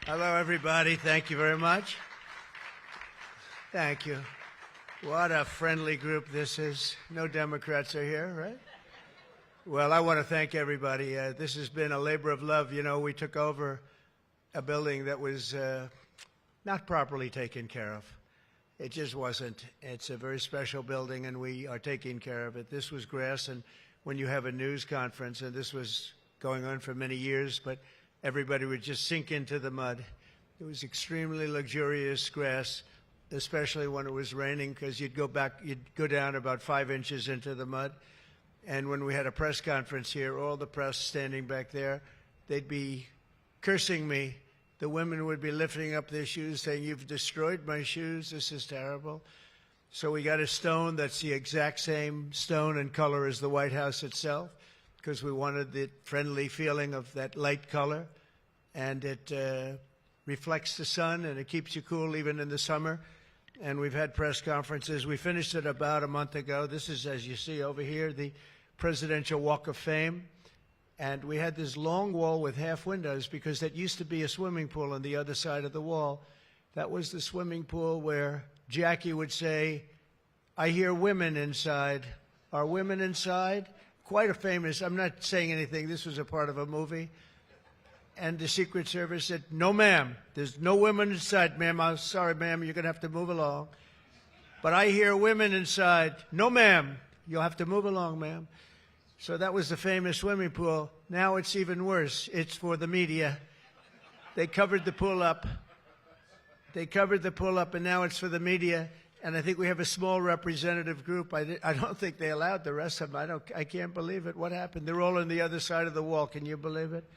Hello, everybody. Thank you very much. Thank you. What a friendly group this is. No Democrats are here, right? Well, I want to thank everybody. This has been a labor of love. You know, we took over a building that was not properly taken care of. It just wasn't. It's a very special building, and we are taking care of it. This was grass, and when you have a news conference, and this was going on for many years, but everybody would just sink into the mud. It was extremely luxurious grass, especially when it was raining, because you'd go down about 5 inches into the mud. And when we had a press conference here, all the press standing back there, they'd be cursing me. The women would be lifting up their shoes, saying, "You've destroyed my shoes. This is terrible." So we got a stone that's the exact same stone and color as the White House itself, because we wanted the friendly feeling of that light color. And it reflects the sun, and it keeps you cool even in the summer. And we've had press conferences. We finished it about a month ago. This is, as you see over here, the Presidential Walk of Fame. And we had this long wall with half windows because that used to be a swimming pool on the other side of the wall. That was the swimming pool where Jackie would say, "I hear women inside." Are women inside? Quite a famous, I'm not saying anything, this was a part of a movie. And the Secret Service said, "No, ma'am, there's no women inside, ma'am. I'm sorry, ma'am, you're going to have to move along. But I hear women inside." "No, ma'am, you'll have to move along, ma'am." So that was the famous swimming pool. Now it's even worse. It's for the media. They covered the pool up. And now it's for the media. And I think we have a small representative group. I don't think they allowed the rest of them. I can't believe it. What happened? They're all on the other side of the wall. Can you believe it?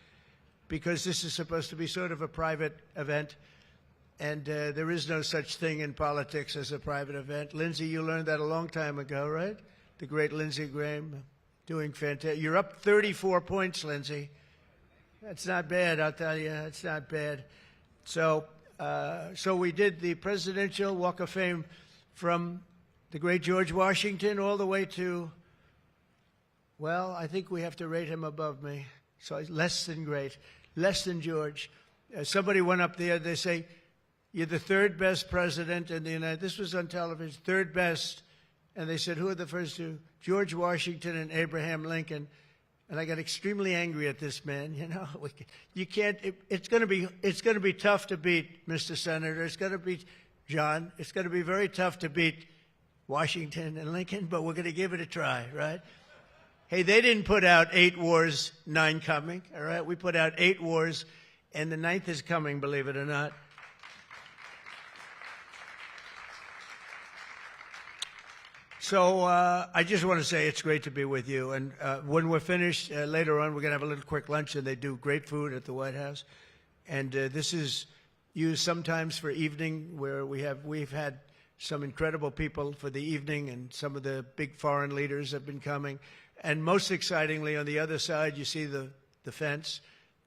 Because this is supposed to be sort of a private event. And there is no such thing in politics as a private event. Lindsey, you learned that a long time ago, right? The great Lindsey Graham. Doing fantastic. You're up 34 points, Lindsey. That's not bad, I'll tell you. It's not bad. So we did the Presidential Walk of Fame from the great George Washington all the way to, well, I think we have to rate him above me. So less than great, less than George. Somebody went up there, they say, "You're the third best president in the United States." This was on television, third best. And they said, "Who are the first two?" "George Washington and Abraham Lincoln." And I got extremely angry at this man. You know, you can't. It's going to be tough to beat, Mr. Senator. It's going to be, John. It's going to be very tough to beat Washington and Lincoln, but we're going to give it a try, right? Hey, they didn't put out 8 wars, 9 coming. All right, we put out 8 wars, and the 9th is coming. Believe it or not. So I just want to say it's great to be with you. And when we're finished, later on, we're going to have a little quick lunch, and they do great food at the White House. And this is used sometimes for evening, where we've had some incredible people for the evening, and some of the big foreign leaders have been coming. And most excitingly, on the other side, you see the fence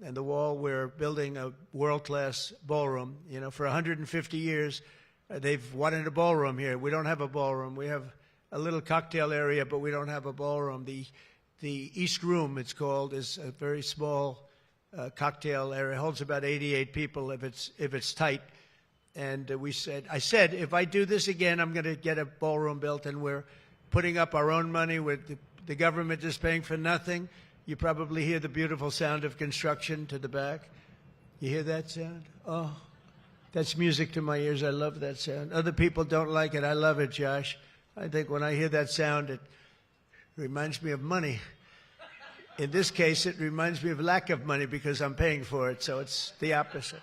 and the wall. We're building a world-class ballroom. You know, for 150 years, they've wanted a ballroom here. We don't have a ballroom. We have a little cocktail area, but we don't have a ballroom. The East Room, it's called, is a very small cocktail area. It holds about 88 people if it's tight. And I said, if I do this again, I'm going to get a ballroom built, and we're putting up our own money. With the government is paying for nothing. You probably hear the beautiful sound of construction to the back. You hear that sound? Oh, that's music to my ears. I love that sound. Other people don't like it. I love it, Josh. I think when I hear that sound, it reminds me of money. In this case, it reminds me of lack of money because I'm paying for it, so it's the opposite.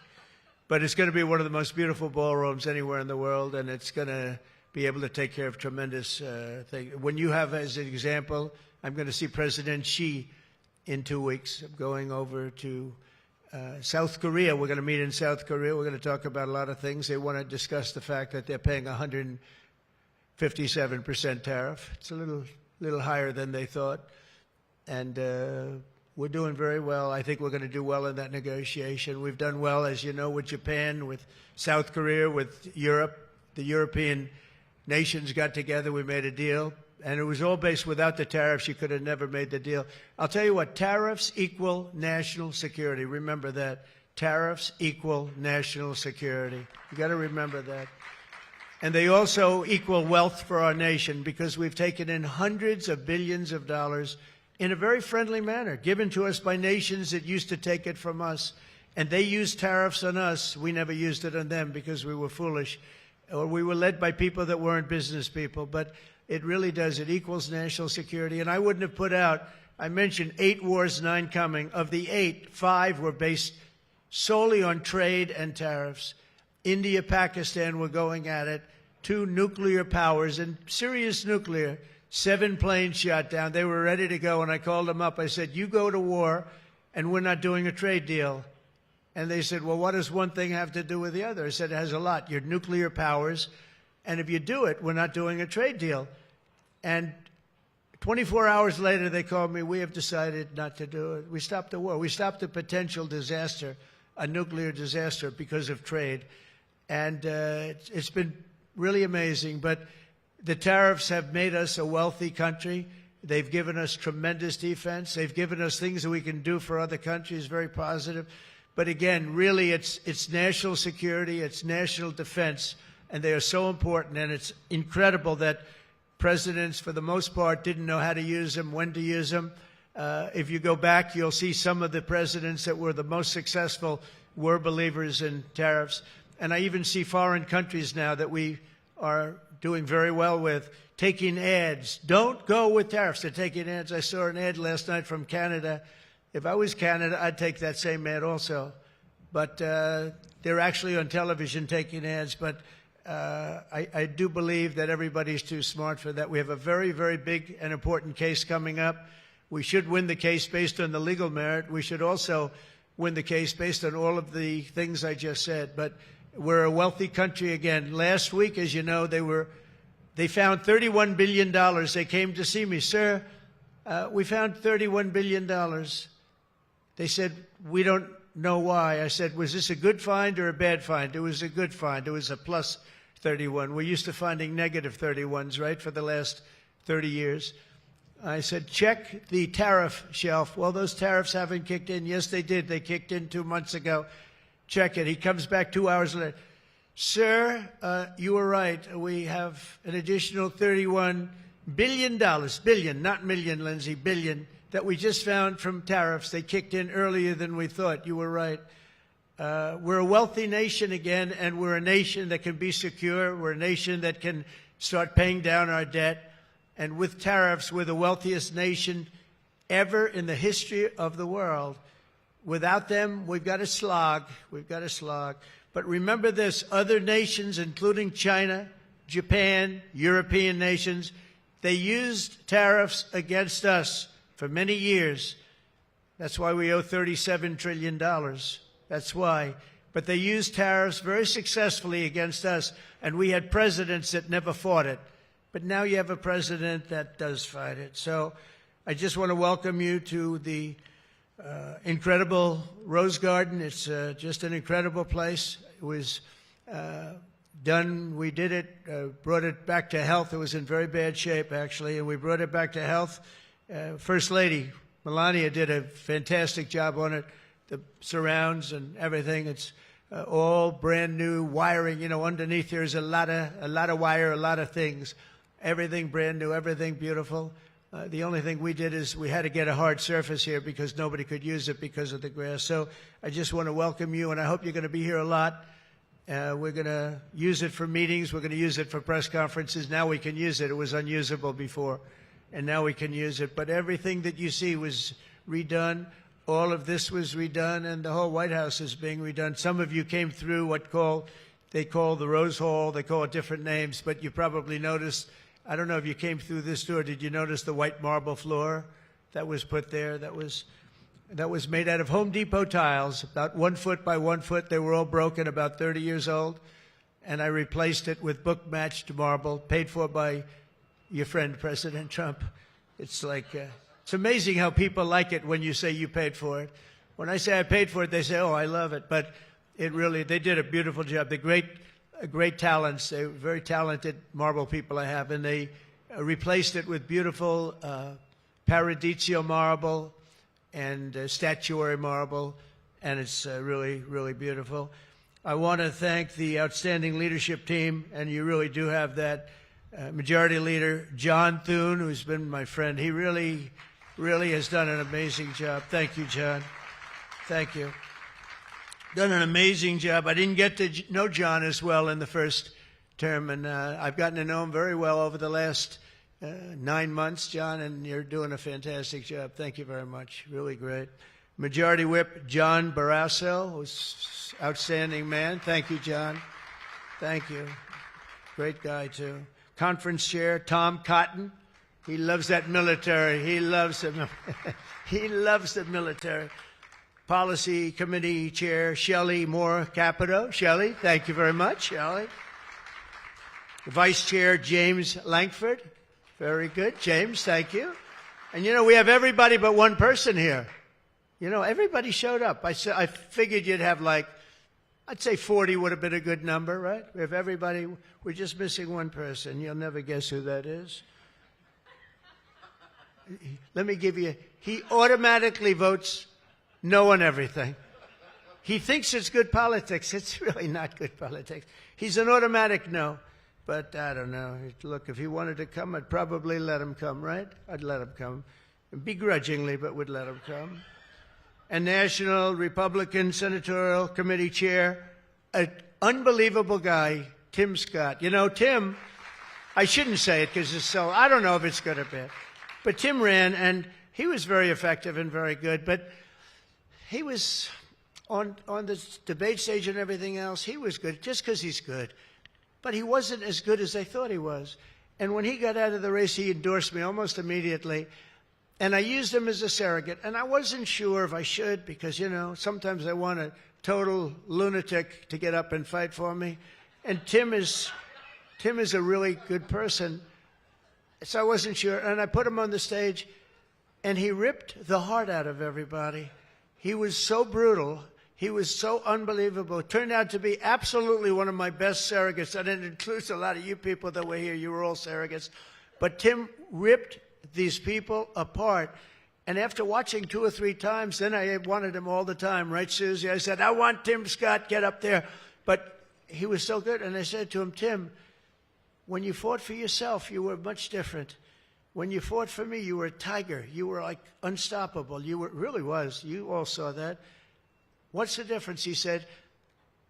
But it's going to be one of the most beautiful ballrooms anywhere in the world, and it's going to be able to take care of tremendous things. When you have, as an example, I'm going to see President Xi in 2 weeks. I'm going over to South Korea. We're going to meet in South Korea. We're going to talk about a lot of things. They want to discuss the fact that they're paying 157% tariff. It's a little higher than they thought. And we're doing very well. I think we're going to do well in that negotiation. We've done well, as you know, with Japan, with South Korea, with Europe. The European nations got together. We made a deal. And it was all based without the tariffs. You could have never made the deal. I'll tell you what, tariffs equal national security. Remember that. Tariffs equal national security. You got to remember that. And they also equal wealth for our nation because we've taken in hundreds of billions of dollars in a very friendly manner, given to us by nations that used to take it from us. And they used tariffs on us. We never used it on them because we were foolish, or we were led by people that weren't business people. But it really does. It equals national security. And I wouldn't have put out, I mentioned 8 wars, 9 coming. Of the 8, 5 were based solely on trade and tariffs. India, Pakistan were going at it. 2 nuclear powers, and serious nuclear. 7 planes shot down. They were ready to go, and I called them up. I said, you go to war, and we're not doing a trade deal. And they said, well, what does one thing have to do with the other? I said, it has a lot. You're nuclear powers, and if you do it, we're not doing a trade deal. And 24 hours later, they called me, we have decided not to do it. We stopped the war. We stopped the potential disaster, a nuclear disaster, because of trade. And it's been really amazing. But the tariffs have made us a wealthy country. They've given us tremendous defense. They've given us things that we can do for other countries, very positive. But again, really, it's national security, it's national defense, and they are so important. And it's incredible that presidents, for the most part, didn't know how to use them, when to use them. If you go back, you'll see some of the presidents that were the most successful were believers in tariffs. And I even see foreign countries now that we are doing very well with taking ads. Don't go with tariffs. They're taking ads. I saw an ad last night from Canada. If I was Canada, I'd take that same ad also. But they're actually on television taking ads. But I do believe that everybody's too smart for that. We have a very, very big and important case coming up. We should win the case based on the legal merit. We should also win the case based on all of the things I just said. But we're a wealthy country again. Last week, as you know, they found $31 billion. They came to see me. Sir, we found $31 billion. They said, we don't know why. I said, was this a good find or a bad find? It was a good find. It was a plus 31. We're used to finding negative 31s, right, for the last 30 years. I said, check the tariff shelf. Well, those tariffs haven't kicked in. Yes, they did. They kicked in 2 months ago. Check it. He comes back 2 hours later. Sir, you were right. We have an additional $31 billion, billion, not million, Lindsay, billion, that we just found from tariffs. They kicked in earlier than we thought. You were right. We're a wealthy nation again, and we're a nation that can be secure. We're a nation that can start paying down our debt. And with tariffs, we're the wealthiest nation ever in the history of the world. Without them, we've got to slog. We've got to slog. But remember this, other nations, including China, Japan, European nations, they used tariffs against us for many years. That's why we owe $37 trillion. That's why. But they used tariffs very successfully against us, and we had presidents that never fought it. But now you have a president that does fight it. So I just want to welcome you to the incredible Rose Garden. It's just an incredible place. It was done, we did it, brought it back to health. It was in very bad shape, actually, and we brought it back to health. First Lady Melania did a fantastic job on it, the surrounds and everything. It's all brand new wiring. You know, underneath there's a lot of wire, a lot of things. Everything brand new, everything beautiful. The only thing we did is we had to get a hard surface here because nobody could use it because of the grass. So I just want to welcome you, and I hope you're going to be here a lot. We're going to use it for meetings. We're going to use it for press conferences. Now we can use it. It was unusable before, and now we can use it. But everything that you see was redone. All of this was redone, and the whole White House is being redone. Some of you came through they call the Rose Hall. They call it different names, but you probably noticed, I don't know if you came through this door. Did you notice the white marble floor that was put there? That was made out of Home Depot tiles, about 1 foot by 1 foot. They were all broken, about 30 years old. And I replaced it with book-matched marble, paid for by your friend, President Trump. It's like, it's amazing how people like it when you say you paid for it. When I say I paid for it, they say, oh, I love it. But they did a beautiful job. They're great talents. They're very talented marble people I have. And they replaced it with beautiful Paradiso marble and statuary marble. and it's really, really beautiful. I want to thank the outstanding leadership team, and you really do have that. Majority Leader John Thune, who's been my friend. He really, really has done an amazing job. Thank you, John. Thank you. Done an amazing job. I didn't get to know John as well in the first term, and I've gotten to know him very well over the last 9 months, John, and you're doing a fantastic job. Thank you very much. Really great. Majority Whip John Barrasso, who's an outstanding man. Thank you, John. Thank you. Great guy, too. Conference Chair Tom Cotton. He loves that military. He loves the, he loves the military. Policy Committee Chair Shelley Moore Capito. Shelley, thank you very much, Shelley. Vice Chair James Lankford. Very good. James, thank you. And you know, we have everybody but one person here. You know, everybody showed up. I figured you'd have like, I'd say 40 would have been a good number, right? We have everybody. We're just missing one person. You'll never guess who that is. Let me give you, he automatically votes no on everything. He thinks it's good politics. It's really not good politics. He's an automatic no. But I don't know. Look, if he wanted to come, I'd probably let him come, right? I'd let him come. Begrudgingly, but would let him come. And National Republican Senatorial Committee Chair, an unbelievable guy, Tim Scott. You know, Tim, I shouldn't say it because it's so, I don't know if it's good or bad. But Tim ran, and he was very effective and very good. But he was on the debate stage and everything else, he was good just because he's good. But he wasn't as good as they thought he was. And when he got out of the race, he endorsed me almost immediately. And I used him as a surrogate. And I wasn't sure if I should because, you know, sometimes I want a total lunatic to get up and fight for me. And Tim is a really good person. So I wasn't sure. And I put him on the stage, and he ripped the heart out of everybody. He was so brutal. He was so unbelievable. It turned out to be absolutely one of my best surrogates. And it includes a lot of you people that were here. You were all surrogates. But Tim ripped these people apart. And after watching 2 or 3 times, then I wanted him all the time. Right, Susie? I said, I want Tim Scott, get up there. But he was so good. And I said to him, Tim, when you fought for yourself, you were much different. When you fought for me, you were a tiger. You were like unstoppable. You were, really was. You all saw that. What's the difference? He said,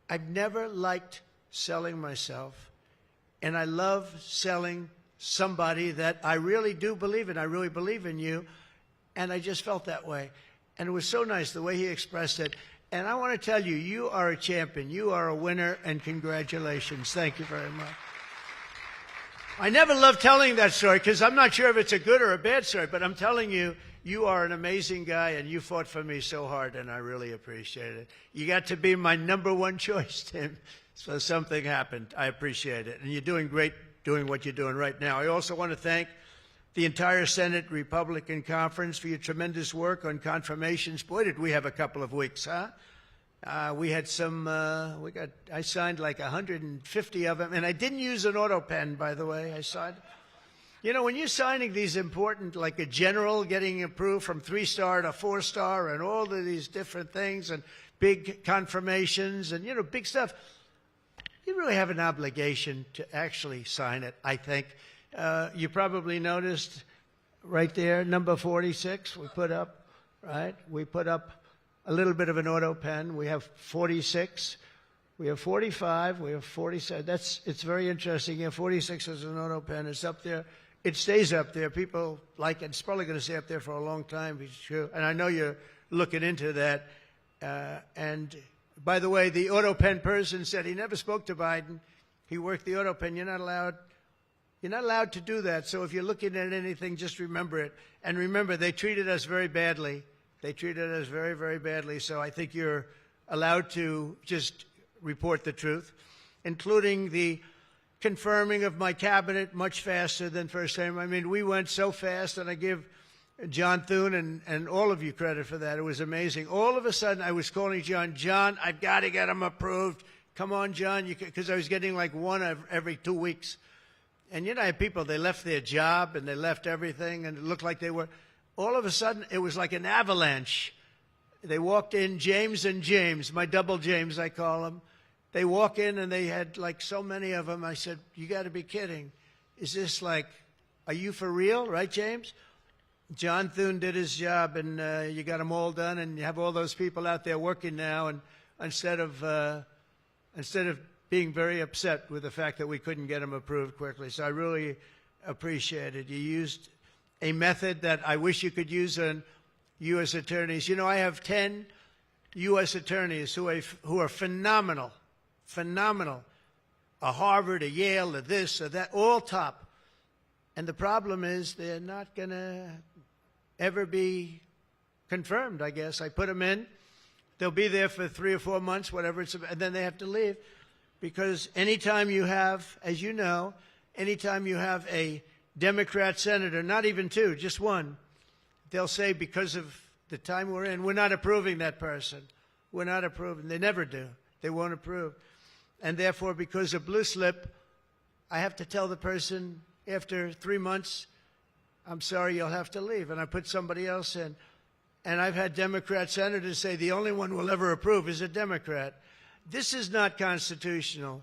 I've never liked selling myself, and I love selling somebody that I really do believe in. I really believe in you, and I just felt that way. And it was so nice the way he expressed it. And I want to tell you, you are a champion. You are a winner, and congratulations. Thank you very much. I never love telling that story because I'm not sure if it's a good or a bad story, but I'm telling you, you are an amazing guy, and you fought for me so hard, and I really appreciate it. You got to be my #1 choice, Tim, so something happened. I appreciate it, and you're doing great doing what you're doing right now. I also want to thank the entire Senate Republican Conference for your tremendous work on confirmations. Boy, did we have a couple of weeks, huh? We had some, I signed like 150 of them, and I didn't use an auto pen, by the way. I signed. You know, when you're signing these important, like a general getting approved from 3-star to 4-star and all of these different things and big confirmations and, you know, big stuff, you really have an obligation to actually sign it, I think. You probably noticed right there, number 46 we put up, right? We put up a little bit of an auto pen. We have 46. We have 45. We have 47. It's very interesting. Yeah, 46 is an auto pen. It's up there. It stays up there. People like it. It's probably going to stay up there for a long time. It's true. And I know you're looking into that. And by the way, the auto pen person said he never spoke to Biden. He worked the auto pen. You're not allowed to do that. So if you're looking at anything, just remember it. And remember, they treated us very badly. They treated us very, very badly. So I think you're allowed to just report the truth, including the confirming of my cabinet much faster than first time. I mean, we went so fast, and I give John Thune and all of you credit for that. It was amazing. All of a sudden, I was calling John, I've got to get him approved. Come on, John, because I was getting like one every 2 weeks. And, you know, I had people, they left their job, and they left everything, and it looked like they were. All of a sudden, it was like an avalanche They walked in, James and James, my double James, I call them. They walk in and they had like so many of them. I said, you got to be kidding. Is this like, are you for real, right, James? John Thune did his job, and you got them all done, and you have all those people out there working now, and instead of being very upset with the fact that we couldn't get them approved quickly. So I really appreciate it. You used a method that I wish you could use on U.S. attorneys. You know, I have 10 U.S. attorneys who are phenomenal, phenomenal. A Harvard, a Yale, a this, a that, all top. And the problem is they're not going to ever be confirmed, I guess. I put them in. They'll be there for 3 or 4 months, whatever it's, and then they have to leave. Because anytime you have, as you know, anytime you have a Democrat senator, not even two, just one, they'll say because of the time we're in, we're not approving that person. We're not approving. They never do. They won't approve. And therefore, because of blue slip, I have to tell the person after 3 months, I'm sorry, you'll have to leave. And I put somebody else in. And I've had Democrat senators say the only one we'll ever approve is a Democrat. This is not constitutional.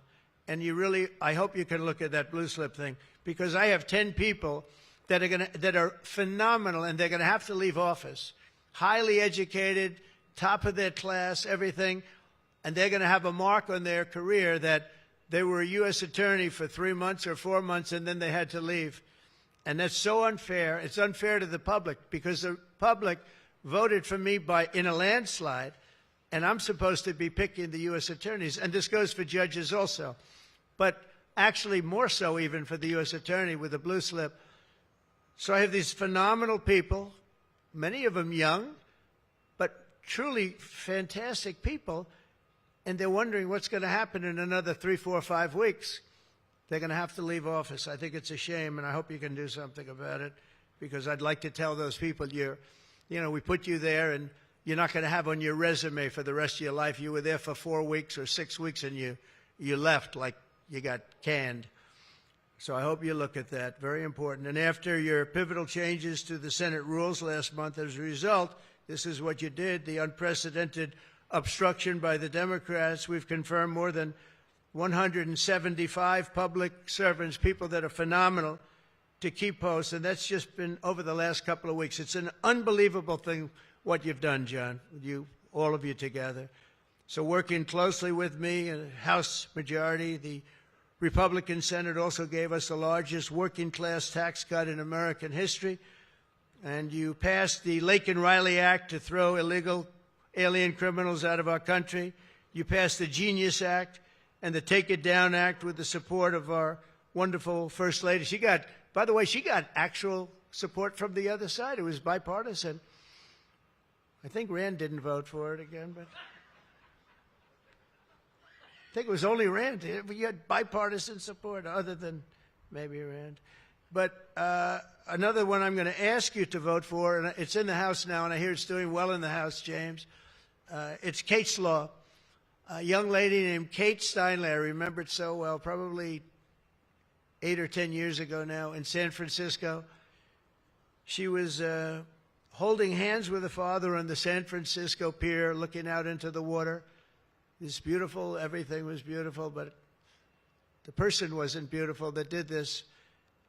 And you really, I hope you can look at that blue slip thing, because I have 10 people that are phenomenal, and they're going to have to leave office. Highly educated, top of their class, everything. And they're going to have a mark on their career that they were a U.S. attorney for 3 months or 4 months, and then they had to leave. And that's so unfair. It's unfair to the public, because the public voted for me in a landslide, and I'm supposed to be picking the U.S. attorneys. And this goes for judges also. But actually more so even for the U.S. attorney with a blue slip. So I have these phenomenal people, many of them young, but truly fantastic people, and they're wondering what's going to happen in another 3, 4, 5 weeks. They're going to have to leave office. I think it's a shame, and I hope you can do something about it, because I'd like to tell those people, we put you there, and you're not going to have on your resume for the rest of your life, you were there for 4 weeks or 6 weeks, and you left like you got canned. So I hope you look at that. Very important. And after your pivotal changes to the Senate rules last month, as a result, this is what you did, the unprecedented obstruction by the Democrats. We've confirmed more than 175 public servants, people that are phenomenal, to keep posts. And that's just been over the last couple of weeks. It's an unbelievable thing what you've done, John, all of you together. So working closely with me, and House majority, the Republican Senate also gave us the largest working class tax cut in American history. And you passed the Lake and Riley Act to throw illegal alien criminals out of our country. You passed the Genius Act and the Take It Down Act with the support of our wonderful First Lady. By the way, she got actual support from the other side. It was bipartisan. I think Rand didn't vote for it again, but I think it was only Rand. You had bipartisan support other than maybe Rand. But another one I'm going to ask you to vote for, and it's in the House now, and I hear it's doing well in the House, James. It's Kate's Law. A young lady named Kate Steinle, I remember it so well, probably 8 or 10 years ago now in San Francisco. She was holding hands with her father on the San Francisco pier, looking out into the water. It's beautiful. Everything was beautiful, but the person wasn't beautiful that did this.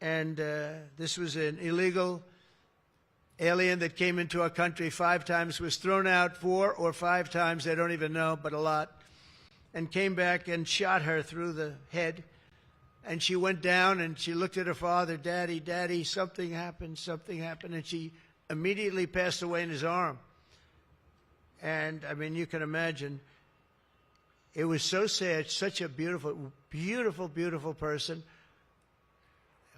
And this was an illegal alien that came into our country 5 times, was thrown out 4 or 5 times, they don't even know, but a lot, and came back and shot her through the head. And she went down and she looked at her father, Daddy, Daddy, something happened, and she immediately passed away in his arm. And, I mean, you can imagine, it was so sad, such a beautiful, beautiful, beautiful person.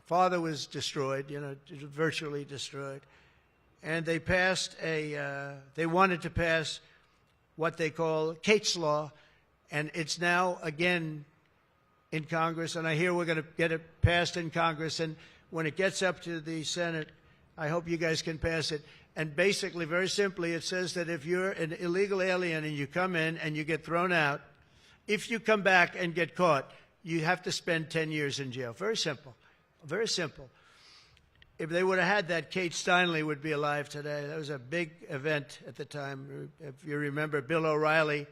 Father was destroyed, virtually destroyed. And they they wanted to pass what they call Kate's Law, and it's now again in Congress, and I hear we're going to get it passed in Congress, and when it gets up to the Senate, I hope you guys can pass it. And basically, very simply, it says that if you're an illegal alien and you come in and you get thrown out, if you come back and get caught, you have to spend 10 years in jail. Very simple. Very simple. if they would have had that, Kate Steinle would be alive today. That was a big event at the time. If you remember Bill O'Reilly,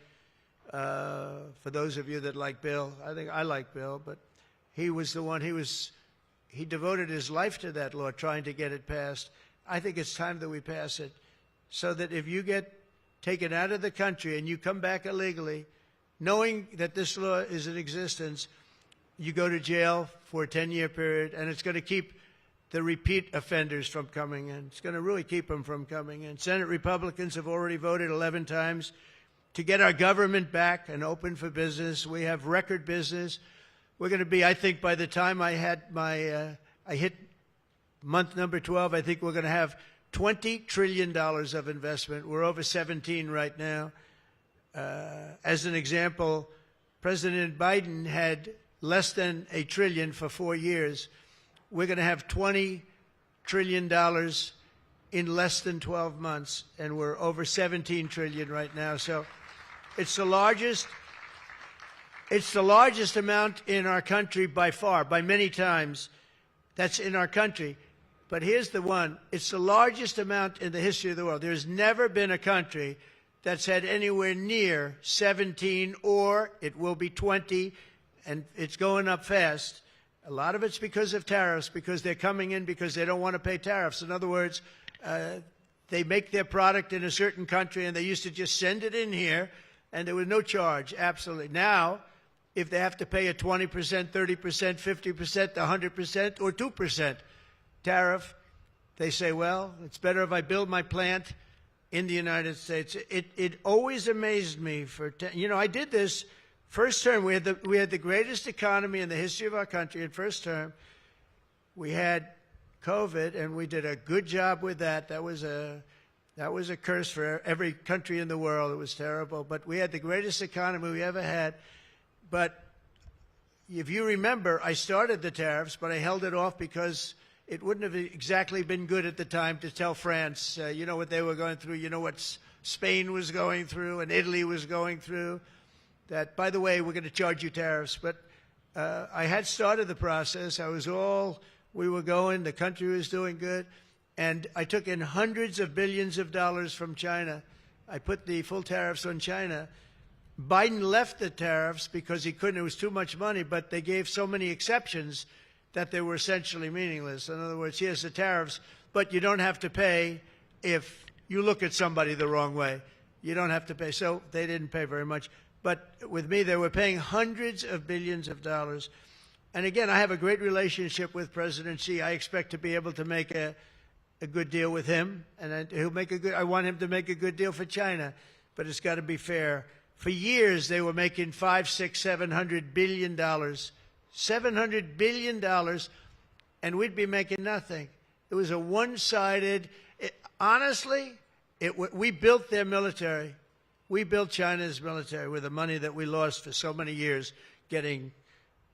for those of you that like Bill, I think I like Bill, but he was the one, he devoted his life to that law, trying to get it passed. I think it's time that we pass it so that if you get taken out of the country and you come back illegally, knowing that this law is in existence, you go to jail for a 10-year period, and it's going to keep the repeat offenders from coming in. It's going to really keep them from coming in. Senate Republicans have already voted 11 times to get our government back and open for business. We have record business. We're going to be, I think, by the time I hit month number 12, I think we're going to have $20 trillion of investment. We're over 17 right now. As an example, President Biden had less than $1 trillion for 4 years. We're going to have $20 trillion in less than 12 months, and we're over 17 trillion right now. So it's the largest amount in our country by far, by many times. That's in our country. But here's the one. It's the largest amount in the history of the world. There's never been a country that's had anywhere near 17, or it will be 20, and it's going up fast. A lot of it's because of tariffs, because they're coming in because they don't want to pay tariffs. In other words, they make their product in a certain country, and they used to just send it in here, and there was no charge, absolutely. Now, if they have to pay a 20%, 30%, 50%, 100%, or 2% tariff, they say, well, it's better if I build my plant in the United States. It always amazed me. I did this first term. We had the greatest economy in the history of our country in first term. We had COVID, and we did a good job with that. That was a curse for every country in the world. It was terrible. But we had the greatest economy we ever had. But if you remember, I started the tariffs, but I held it off because it wouldn't have exactly been good at the time to tell France, you know what they were going through, you know what Spain was going through and Italy was going through, that, by the way, we're going to charge you tariffs. But I had started the process. We were going, the country was doing good, and I took in hundreds of billions of dollars from China. I put the full tariffs on China. Biden left the tariffs because he couldn't. It was too much money, but they gave so many exceptions that they were essentially meaningless. In other words, here's the tariffs, but you don't have to pay if you look at somebody the wrong way. You don't have to pay. So they didn't pay very much. But with me, they were paying hundreds of billions of dollars. And again, I have a great relationship with President Xi. I expect to be able to make a good deal with him, and I want him to make a good deal for China, but it's got to be fair. For years, they were making $500, $600, $700 billion. $700 billion, and we'd be making nothing. It was a one-sided, honestly, we built their military. We built China's military with the money that we lost for so many years getting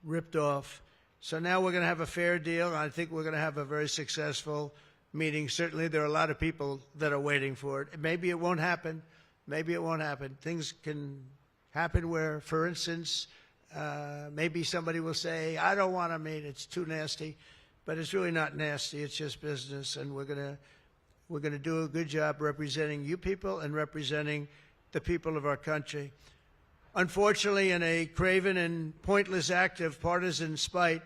ripped off. So now we're going to have a fair deal, and I think we're going to have a very successful meeting. Certainly there are a lot of people that are waiting for it. Maybe it won't happen. Maybe it won't happen. Things can happen where, for instance, maybe somebody will say, I don't want to meet, it's too nasty. But it's really not nasty, it's just business, and we're going to do a good job representing you people and representing the people of our country. Unfortunately, in a craven and pointless act of partisan spite,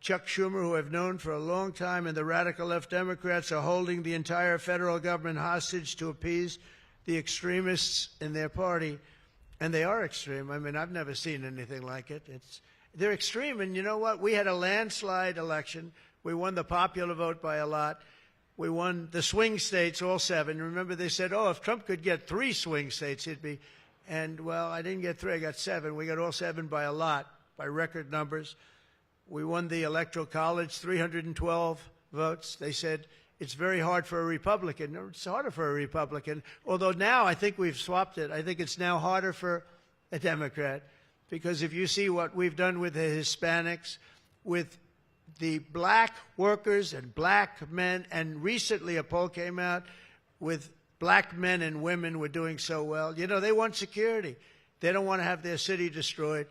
Chuck Schumer, who I've known for a long time, and the radical left Democrats are holding the entire federal government hostage to appease the extremists in their party. And they are extreme. I mean, I've never seen anything like it. They're extreme, and you know what? We had a landslide election. We won the popular vote by a lot. We won the swing states, all 7. Remember, they said, if Trump could get 3 swing states, he'd be. And, well, I didn't get 3. I got 7. We got all 7 by a lot, by record numbers. We won the Electoral College, 312 votes. They said, it's very hard for a Republican. It's harder for a Republican, although now I think we've swapped it. I think it's now harder for a Democrat, because if you see what we've done with the Hispanics, with the black workers and black men, and recently a poll came out with black men and women were doing so well. You know, they want security. They don't want to have their city destroyed.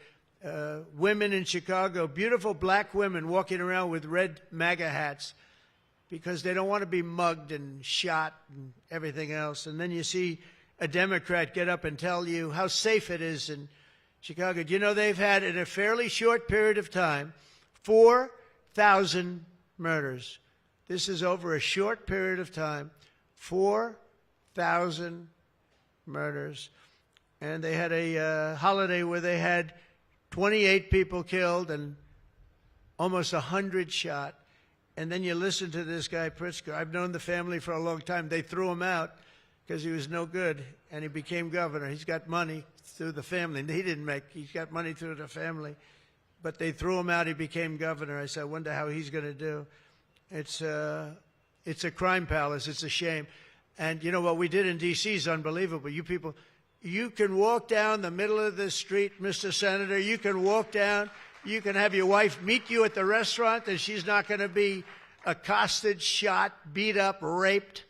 Women in Chicago, beautiful black women walking around with red MAGA hats. because they don't want to be mugged and shot and everything else. And then you see a Democrat get up and tell you how safe it is in Chicago. Do you know they've had, in a fairly short period of time, 4,000 murders? This is over a short period of time, 4,000 murders. And they had a holiday where they had 28 people killed and almost 100 shot. And then you listen to this guy, Pritzker. I've known the family for a long time. They threw him out because he was no good, and he became governor. He's got money through the family. He's got money through the family. But they threw him out. He became governor. I said, I wonder how he's going to do. It's a crime palace. It's a shame. And you know what we did in D.C. is unbelievable. You people, you can walk down the middle of the street, Mr. Senator. You can walk down. You can have your wife meet you at the restaurant, and she's not going to be accosted, shot, beat up, raped.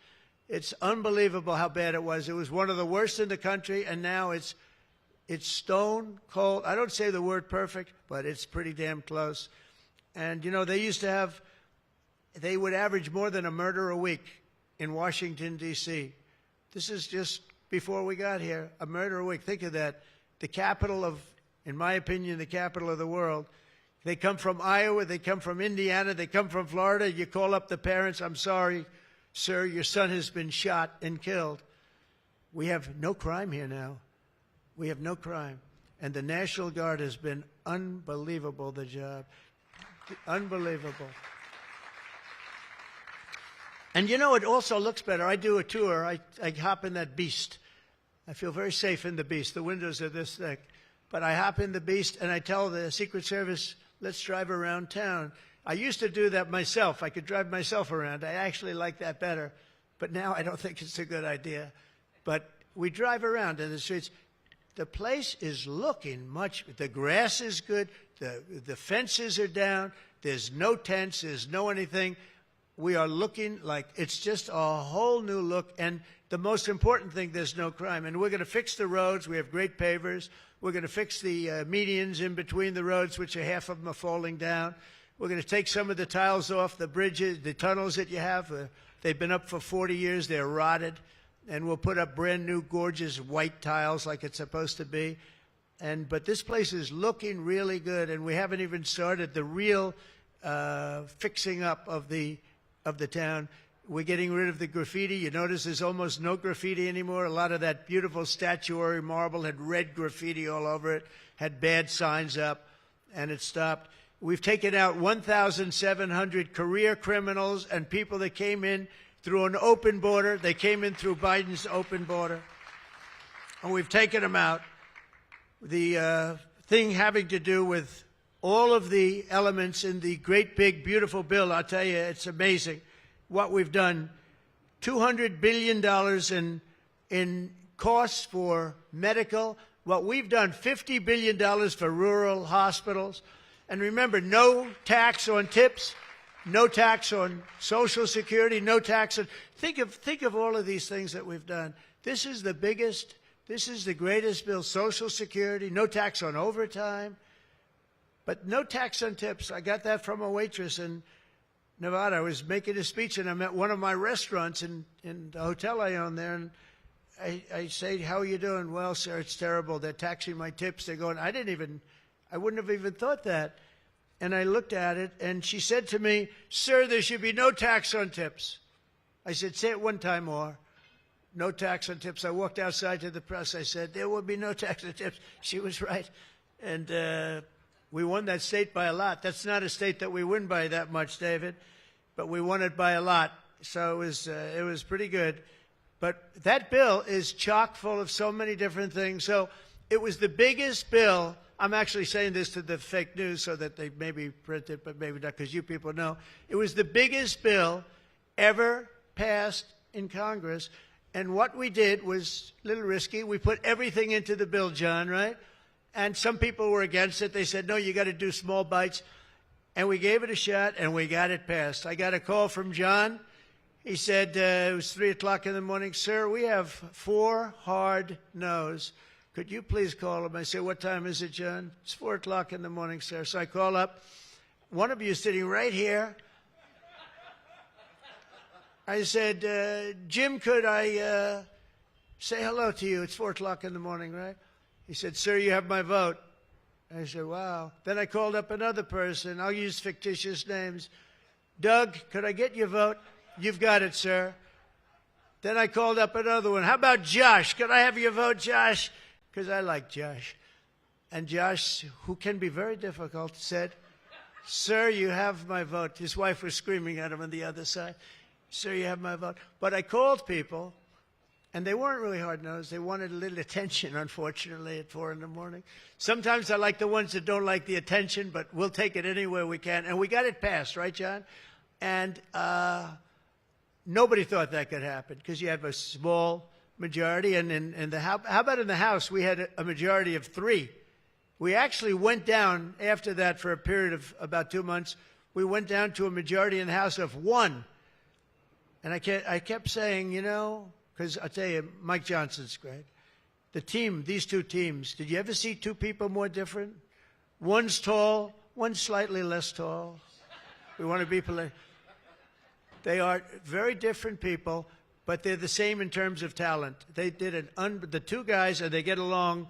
It's unbelievable how bad it was. It was one of the worst in the country, and now it's stone cold. I don't say the word perfect, but it's pretty damn close. And, you know, they would average more than a murder a week in Washington, D.C. This is just before we got here, a murder a week. Think of that. The capital of, in my opinion, the capital of the world. They come from Iowa, they come from Indiana, they come from Florida. You call up the parents, I'm sorry, sir, your son has been shot and killed. We have no crime here now. We have no crime. And the National Guard has been unbelievable, the job. Unbelievable. And you know, it also looks better. I do a tour. I hop in that beast. I feel very safe in the beast. The windows are this thick. But I hop in the beast, and I tell the Secret Service, let's drive around town. I used to do that myself. I could drive myself around. I actually like that better. But now I don't think it's a good idea. But we drive around in the streets. The place is looking much, the grass is good, the fences are down, there's no tents, there's no anything. We are looking like it's just a whole new look. And the most important thing, there's no crime. And we're going to fix the roads. We have great pavers. We're going to fix the medians in between the roads, which are half of them are falling down. We're going to take some of the tiles off the bridges, the tunnels that you have. They've been up for 40 years. They're rotted. And we'll put up brand new, gorgeous white tiles like it's supposed to be. But this place is looking really good. And we haven't even started the real fixing up of the town. We're getting rid of the graffiti. You notice there's almost no graffiti anymore. A lot of that beautiful statuary marble had red graffiti all over it, had bad signs up, and it stopped. We've taken out 1,700 career criminals and people that came in through an open border. They came in through Biden's open border, and we've taken them out. The thing having to do with all of the elements in the great, big, beautiful bill, I'll tell you, it's amazing what we've done. $200 billion in costs for medical. What we've done, $50 billion for rural hospitals. And remember, no tax on tips, no tax on Social Security, no tax on... Think of all of these things that we've done. This is the biggest, this is the greatest bill. Social Security, no tax on overtime. But no tax on tips. I got that from a waitress in Nevada. I was making a speech, and I'm at one of my restaurants in the hotel I own there, and I say, how are you doing? Well, sir, it's terrible. They're taxing my tips. They're going, I wouldn't have even thought that. And I looked at it, and she said to me, sir, there should be no tax on tips. I said, say it one time more. No tax on tips. I walked outside to the press. I said, there will be no tax on tips. She was right. And we won that state by a lot. That's not a state that we win by that much, David, but we won it by a lot. So it was pretty good. But that bill is chock full of so many different things. So it was the biggest bill. I'm actually saying this to the fake news so that they maybe print it, but maybe not, because you people know. It was the biggest bill ever passed in Congress. And what we did was a little risky. We put everything into the bill, John, right? And some people were against it. They said, no, you got to do small bites. And we gave it a shot, and we got it passed. I got a call from John. He said, it was 3 o'clock in the morning. Sir, we have 4 hard no's. Could you please call him? I said, what time is it, John? It's 4 o'clock in the morning, sir. So I call up. One of you is sitting right here. I said, Jim, could I say hello to you? It's 4 o'clock in the morning, right? He said, sir, you have my vote. I said, wow. Then I called up another person. I'll use fictitious names. Doug, could I get your vote? You've got it, sir. Then I called up another one. How about Josh? Could I have your vote, Josh? Because I like Josh. And Josh, who can be very difficult, said, sir, you have my vote. His wife was screaming at him on the other side. Sir, you have my vote. But I called people, and they weren't really hard-nosed. They wanted a little attention, unfortunately, at 4 in the morning. Sometimes I like the ones that don't like the attention, but we'll take it anywhere we can. And we got it passed, right, John? And nobody thought that could happen because you have a small majority. And in the how about in the House, we had a majority of 3. We actually went down after that for a period of about 2 months. We went down to a majority in the House of 1. And I kept saying, you know, because I'll tell you, Mike Johnson's great. The team, these 2 teams, did you ever see 2 people more different? One's tall, one's slightly less tall. We want to be polite. They are very different people, but they're the same in terms of talent. They did the 2 guys, and they get along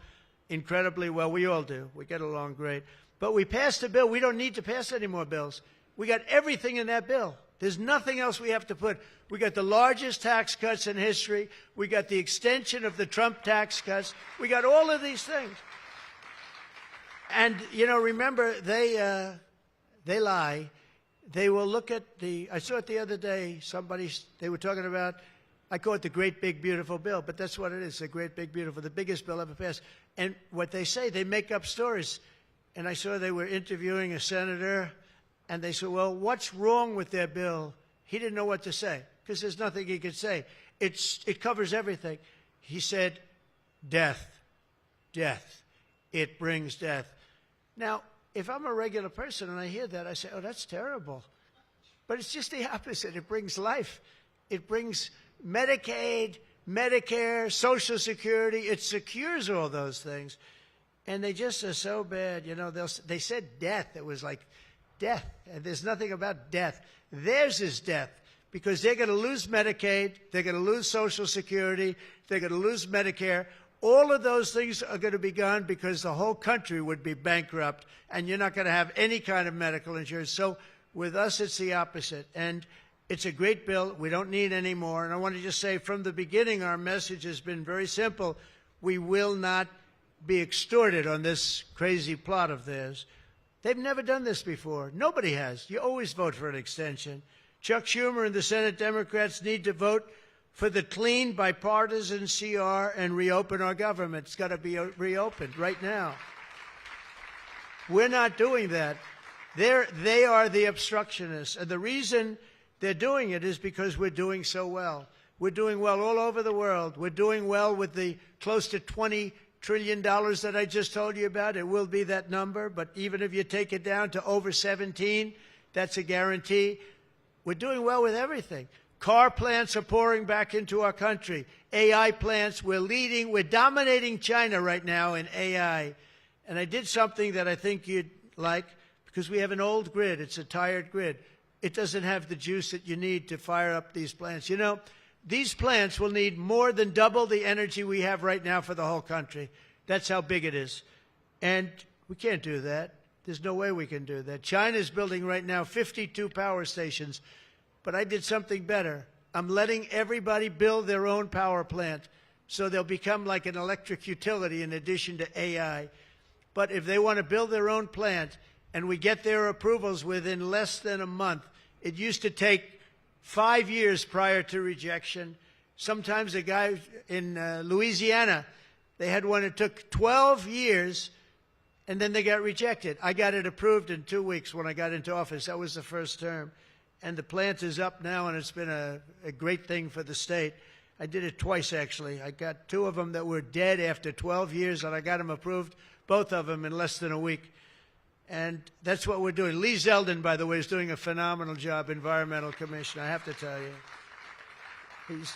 incredibly well. We all do. We get along great. But we passed a bill. We don't need to pass any more bills. We got everything in that bill. There's nothing else we have to put. We got the largest tax cuts in history. We got the extension of the Trump tax cuts. We got all of these things. And, you know, remember, they lie. They will look at I saw it the other day, they were talking about, I call it the great big beautiful bill, but that's what it is, the great big beautiful, the biggest bill ever passed. And what they say, they make up stories. And I saw they were interviewing a senator, and they said, well, what's wrong with their bill? He didn't know what to say, because there's nothing he could say. It covers everything. He said, death. It brings death. Now, if I'm a regular person and I hear that, I say, oh, that's terrible. But it's just the opposite. It brings life. It brings Medicaid, Medicare, Social Security. It secures all those things. And they just are so bad. You know, they said death. It was like death. And there's nothing about death. Theirs is death because they're going to lose Medicaid. They're going to lose Social Security. They're going to lose Medicare. All of those things are going to be gone because the whole country would be bankrupt, and you're not going to have any kind of medical insurance. So with us, it's the opposite. And it's a great bill. We don't need any more. And I want to just say from the beginning, our message has been very simple. We will not be extorted on this crazy plot of theirs. They've never done this before. Nobody has. You always vote for an extension. Chuck Schumer and the Senate Democrats need to vote for the clean, bipartisan CR and reopen our government. It's got to be reopened right now. We're not doing that. They are the obstructionists. And the reason they're doing it is because we're doing so well. We're doing well all over the world. We're doing well with the close to $20 trillion that I just told you about. It will be that number. But even if you take it down to over 17, that's a guarantee. We're doing well with everything. Car plants are pouring back into our country. AI plants, we're leading. We're dominating China right now in AI. And I did something that I think you'd like because we have an old grid. It's a tired grid. It doesn't have the juice that you need to fire up these plants. You know, these plants will need more than double the energy we have right now for the whole country. That's how big it is. And we can't do that. There's no way we can do that. China's building right now 52 power stations. But I did something better. I'm letting everybody build their own power plant so they'll become like an electric utility in addition to AI. But if they want to build their own plant and we get their approvals within less than a month, it used to take 5 years prior to rejection. Sometimes a guy in Louisiana, they had one that took 12 years and then they got rejected. I got it approved in 2 weeks when I got into office. That was the first term. And the plant is up now, and it's been a great thing for the state. I did it twice, actually. I got 2 of them that were dead after 12 years, and I got them approved, both of them, in less than a week. And that's what we're doing. Lee Zeldin, by the way, is doing a phenomenal job, Environmental Commissioner, I have to tell you.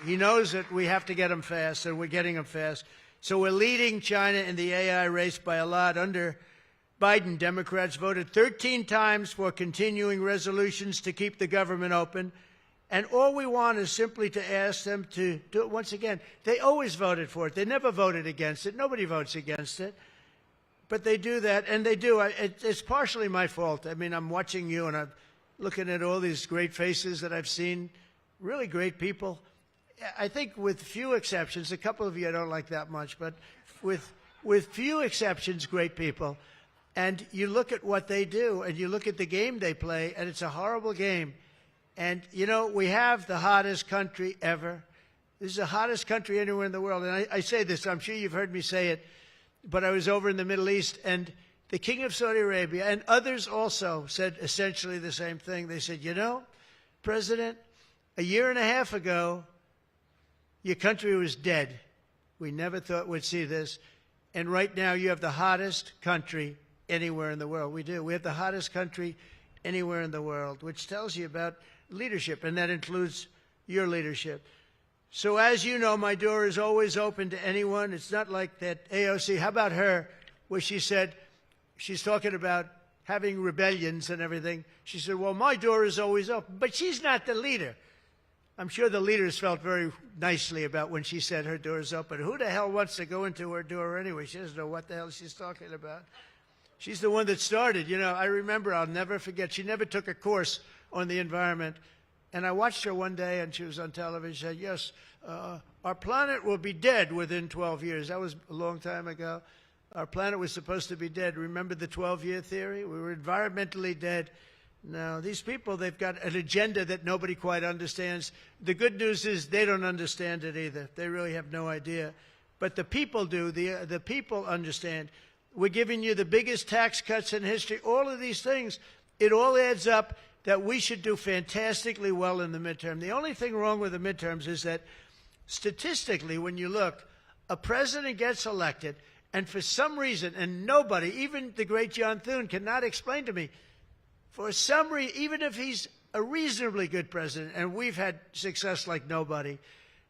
He knows that we have to get them fast, and we're getting them fast. So we're leading China in the AI race by a lot. Under Biden, Democrats voted 13 times for continuing resolutions to keep the government open. And all we want is simply to ask them to do it once again. They always voted for it. They never voted against it. Nobody votes against it. But they do that, and they do. It's partially my fault. I mean, I'm watching you, and I'm looking at all these great faces that I've seen, really great people. I think with few exceptions, a couple of you I don't like that much, but with few exceptions, great people. And you look at what they do, and you look at the game they play, and it's a horrible game. And, you know, we have the hottest country ever. This is the hottest country anywhere in the world. And I say this, I'm sure you've heard me say it, but I was over in the Middle East, and the King of Saudi Arabia and others also said essentially the same thing. They said, you know, President, a year and a half ago, your country was dead. We never thought we'd see this. And right now, you have the hottest country anywhere in the world. We do. We have the hottest country anywhere in the world, which tells you about leadership, and that includes your leadership. So as you know, my door is always open to anyone. It's not like that AOC. How about her, where she said, she's talking about having rebellions and everything. She said, well, my door is always open. But she's not the leader. I'm sure the leaders felt very nicely about when she said her door is open. Who the hell wants to go into her door anyway? She doesn't know what the hell she's talking about. She's the one that started. You know, I remember, I'll never forget, she never took a course on the environment. And I watched her one day, and she was on television. She said, yes, our planet will be dead within 12 years. That was a long time ago. Our planet was supposed to be dead. Remember the 12-year theory? We were environmentally dead. Now, these people, they've got an agenda that nobody quite understands. The good news is they don't understand it either. They really have no idea. But the people do. The people understand. We're giving you the biggest tax cuts in history. All of these things, it all adds up that we should do fantastically well in the midterm. The only thing wrong with the midterms is that statistically, when you look, a president gets elected, and for some reason, and nobody, even the great John Thune, cannot explain to me, for some reason, even if he's a reasonably good president, and we've had success like nobody,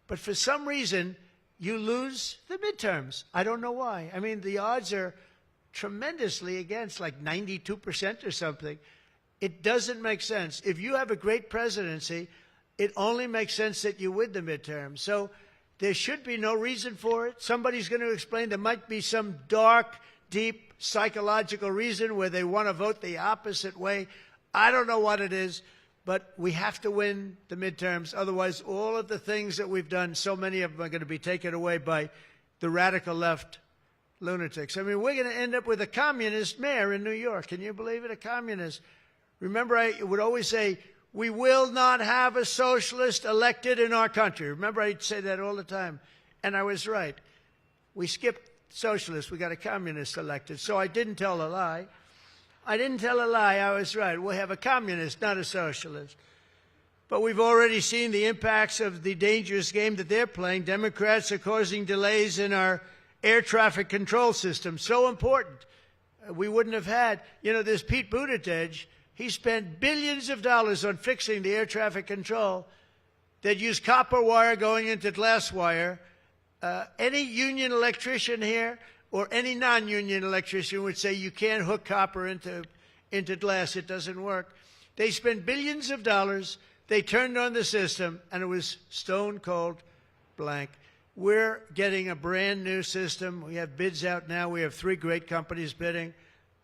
but for some reason, you lose the midterms. I don't know why. I mean, the odds are tremendously against, like 92% or something. It doesn't make sense. If you have a great presidency, it only makes sense that you win the midterm. So there should be no reason for it. Somebody's going to explain there might be some dark, deep psychological reason where they want to vote the opposite way. I don't know what it is, but we have to win the midterms. Otherwise, all of the things that we've done, so many of them are going to be taken away by the radical left lunatics. I mean, we're going to end up with a communist mayor in New York. Can you believe it? A communist. Remember, I would always say, we will not have a socialist elected in our country. Remember, I'd say that all the time. And I was right. We skipped socialists. We got a communist elected. So I didn't tell a lie. I didn't tell a lie. I was right. We'll have a communist, not a socialist. But we've already seen the impacts of the dangerous game that they're playing. Democrats are causing delays in our air traffic control system. So important. We wouldn't have had, you know, there's Pete Buttigieg. He spent billions of dollars on fixing the air traffic control that used copper wire going into glass wire. Any union electrician here or any non-union electrician would say you can't hook copper into glass. It doesn't work. They spent billions of dollars. They turned on the system, and it was stone cold blank. We're getting a brand new system. We have bids out now. We have 3 great companies bidding.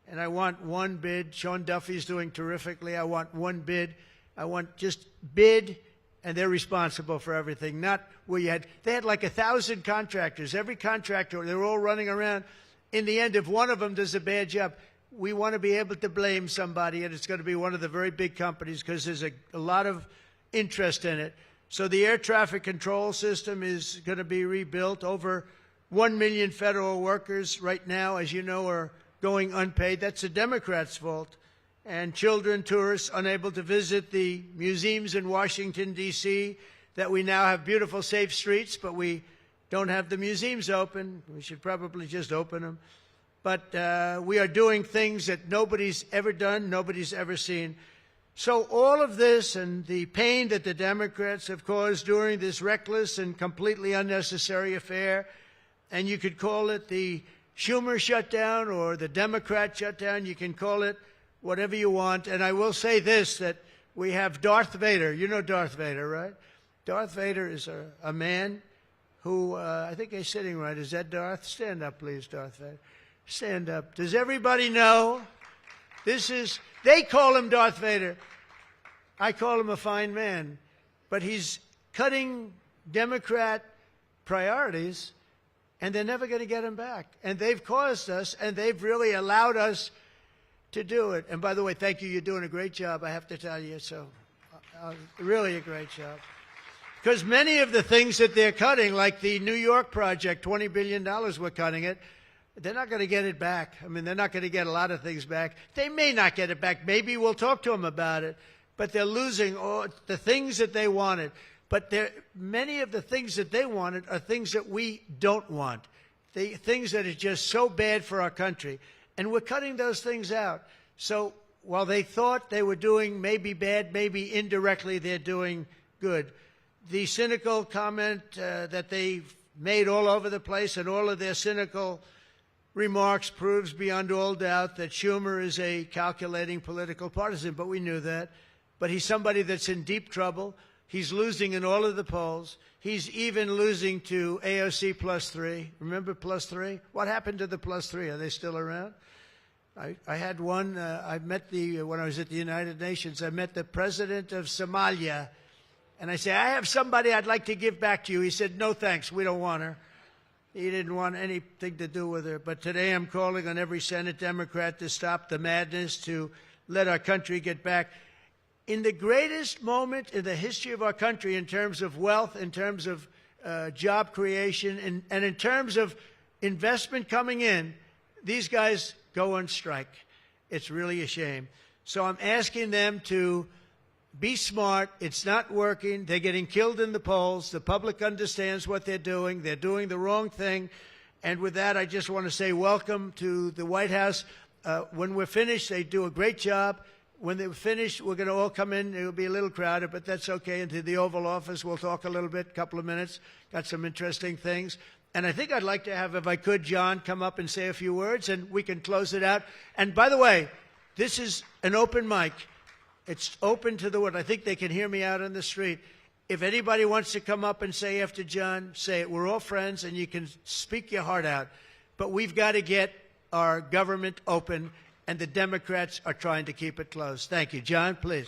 And I want one bid. Sean Duffy's doing terrifically. I want one bid. I want just bid, and they're responsible for everything. Not where they had like 1,000 contractors. Every contractor, they're all running around. In the end, if one of them does a bad job, we want to be able to blame somebody, and it's going to be one of the very big companies because there's a lot of interest in it. So the air traffic control system is going to be rebuilt. Over 1 million federal workers right now, as you know, are going unpaid. That's the Democrats' fault. And children, tourists, unable to visit the museums in Washington, D.C., that we now have beautiful, safe streets, but we don't have the museums open. We should probably just open them. But we are doing things that nobody's ever done, nobody's ever seen. So all of this and the pain that the Democrats have caused during this reckless and completely unnecessary affair, and you could call it the Schumer shutdown or the Democrat shutdown. You can call it whatever you want. And I will say this, that we have Darth Vader. You know Darth Vader, right? Darth Vader is a man who, I think he's sitting right. Is that Darth? Stand up, please, Darth Vader. Stand up. Does everybody know? They call him Darth Vader. I call him a fine man. But he's cutting Democrat priorities, and they're never going to get him back. And they've caused us, and they've really allowed us to do it. And by the way, thank you. You're doing a great job, I have to tell you. So really a great job. Because many of the things that they're cutting, like the New York project, $20 billion we're cutting it, they're not going to get it back. I mean, they're not going to get a lot of things back. They may not get it back. Maybe we'll talk to them about it. But they're losing all the things that they wanted. But many of the things that they wanted are things that we don't want, things that are just so bad for our country. And we're cutting those things out. So while they thought they were doing maybe bad, maybe indirectly they're doing good. The cynical comment that they've made all over the place, and all of their cynical remarks proves beyond all doubt that Schumer is a calculating political partisan. But we knew that. But he's somebody that's in deep trouble. He's losing in all of the polls. He's even losing to AOC +3. Remember +3? What happened to the +3? Are they still around? I had one. I met when I was at the United Nations, I met the president of Somalia. And I said, I have somebody I'd like to give back to you. He said, no, thanks. We don't want her. He didn't want anything to do with her. But today I'm calling on every Senate Democrat to stop the madness, to let our country get back. In the greatest moment in the history of our country in terms of wealth, in terms of job creation, and in terms of investment coming in, these guys go on strike. It's really a shame. So I'm asking them to be smart. It's not working. They're getting killed in the polls. The public understands what they're doing. They're doing the wrong thing. And with that, I just want to say welcome to the White House. When we're finished, they do a great job. When they're finished, we're going to all come in. It will be a little crowded, but that's okay. Into the Oval Office, we'll talk a little bit, a couple of minutes. Got some interesting things. And I think I'd like to have, if I could, John come up and say a few words, and we can close it out. And by the way, this is an open mic. It's open to the world. I think they can hear me out on the street. If anybody wants to come up and say after John, say it. We're all friends, and you can speak your heart out. But we've got to get our government open, and the Democrats are trying to keep it closed. Thank you. John, please.